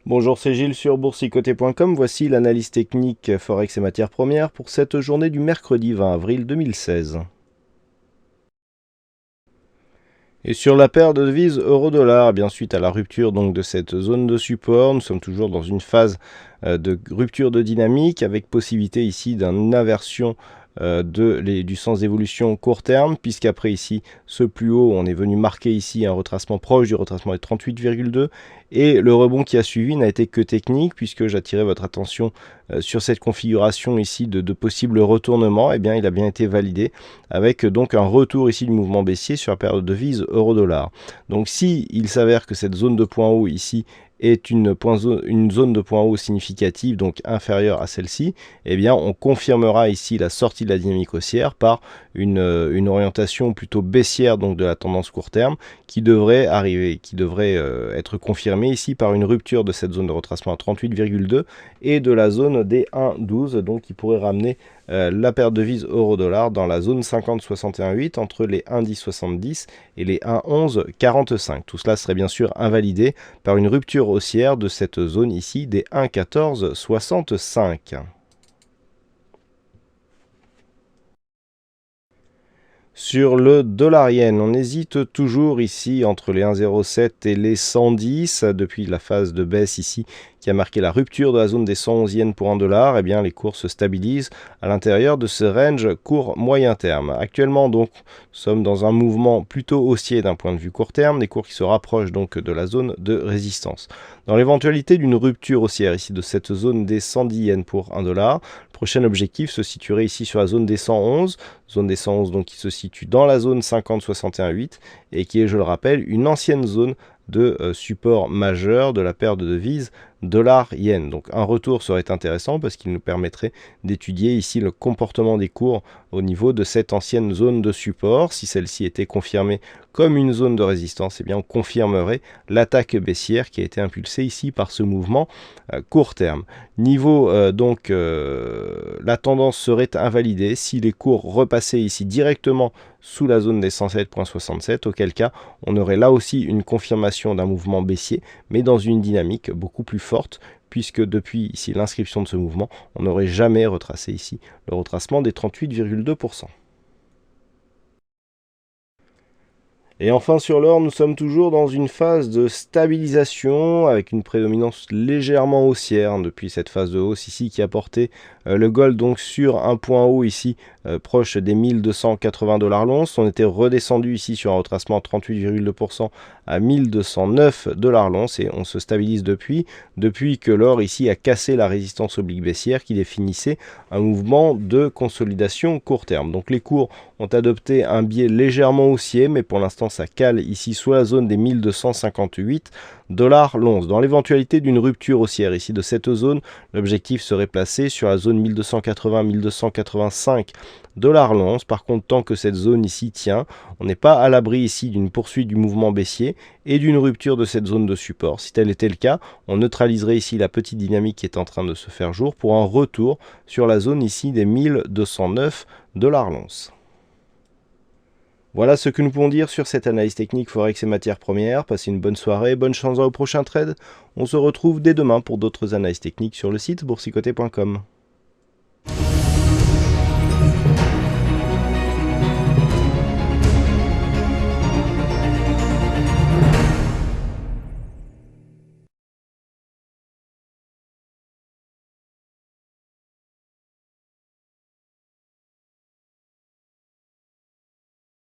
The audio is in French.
Bonjour, c'est Gilles sur boursicoté.com. Voici l'analyse technique Forex et matières premières pour cette journée du mercredi 20 avril 2016. Et sur la paire de devises euro-dollar, bien suite à la rupture donc de cette zone de support, nous sommes toujours dans une phase de rupture de dynamique avec possibilité ici d'une inversion du sens d'évolution court terme, puisqu'après ici, ce plus haut, on est venu marquer ici un retracement proche du retracement des 38,2 et le rebond qui a suivi n'a été que technique, puisque j'attirais votre attention sur cette configuration ici de possibles retournements. Et bien il a bien été validé avec donc un retour ici du mouvement baissier sur la paire de devises euro-dollar. Donc si il s'avère que cette zone de point haut ici est une zone de point haut significative, donc inférieure à celle-ci, eh bien on confirmera ici la sortie de la dynamique haussière par une orientation plutôt baissière donc de la tendance court terme qui devrait être confirmée ici par une rupture de cette zone de retracement à 38,2 et de la zone des 1,12, donc qui pourrait ramener la paire de devises euro-dollar dans la zone 50,61,8 entre les 1,10,70 et les 1,11,45. Tout cela serait bien sûr invalidé par une rupture haussière de cette zone ici des 1,14,65. Sur le dollar yen, on hésite toujours ici entre les 1,07 et les 110 depuis la phase de baisse ici qui a marqué la rupture de la zone des 111 yens pour 1 dollar. Eh bien, les cours se stabilisent à l'intérieur de ce range court-moyen terme. Actuellement, donc, nous sommes dans un mouvement plutôt haussier d'un point de vue court terme, des cours qui se rapprochent donc de la zone de résistance. Dans l'éventualité d'une rupture haussière ici de cette zone des 110 yens pour 1 dollar, le prochain objectif se situerait ici sur la zone des 111, donc qui se situe dans la zone 50,61,8 et qui est, je le rappelle, une ancienne zone de support majeur de la paire de devises dollar-yen. Donc un retour serait intéressant parce qu'il nous permettrait d'étudier ici le comportement des cours au niveau de cette ancienne zone de support. Si celle-ci était confirmée comme une zone de résistance, eh bien on confirmerait l'attaque baissière qui a été impulsée ici par ce mouvement court terme. Niveau la tendance serait invalidée si les cours repassaient ici directement sous la zone des 107,67, auquel cas on aurait là aussi une confirmation d'un mouvement baissier, mais dans une dynamique beaucoup plus forte, puisque depuis ici l'inscription de ce mouvement, on n'aurait jamais retracé ici le retracement des 38,2%. Et enfin sur l'or, nous sommes toujours dans une phase de stabilisation avec une prédominance légèrement haussière depuis cette phase de hausse ici qui a porté le gold donc sur un point haut ici proche des 1280 $ l'once. On était redescendu ici sur un retracement 38,2% à 1209 $ l'once et on se stabilise depuis que l'or ici a cassé la résistance oblique baissière qui définissait un mouvement de consolidation court terme. Donc les cours ont adopté un biais légèrement haussier, mais pour l'instant ça cale ici sous la zone des 1258 $ l'once. Dans l'éventualité d'une rupture haussière ici de cette zone, l'objectif serait placé sur la zone 1280-1285 $ l'once. Par contre, tant que cette zone ici tient, on n'est pas à l'abri ici d'une poursuite du mouvement baissier et d'une rupture de cette zone de support. Si tel était le cas, on neutraliserait ici la petite dynamique qui est en train de se faire jour pour un retour sur la zone ici des 1209 $ l'once. Voilà ce que nous pouvons dire sur cette analyse technique Forex et matières premières. Passez une bonne soirée, bonne chance au prochain trade. On se retrouve dès demain pour d'autres analyses techniques sur le site boursicoté.com.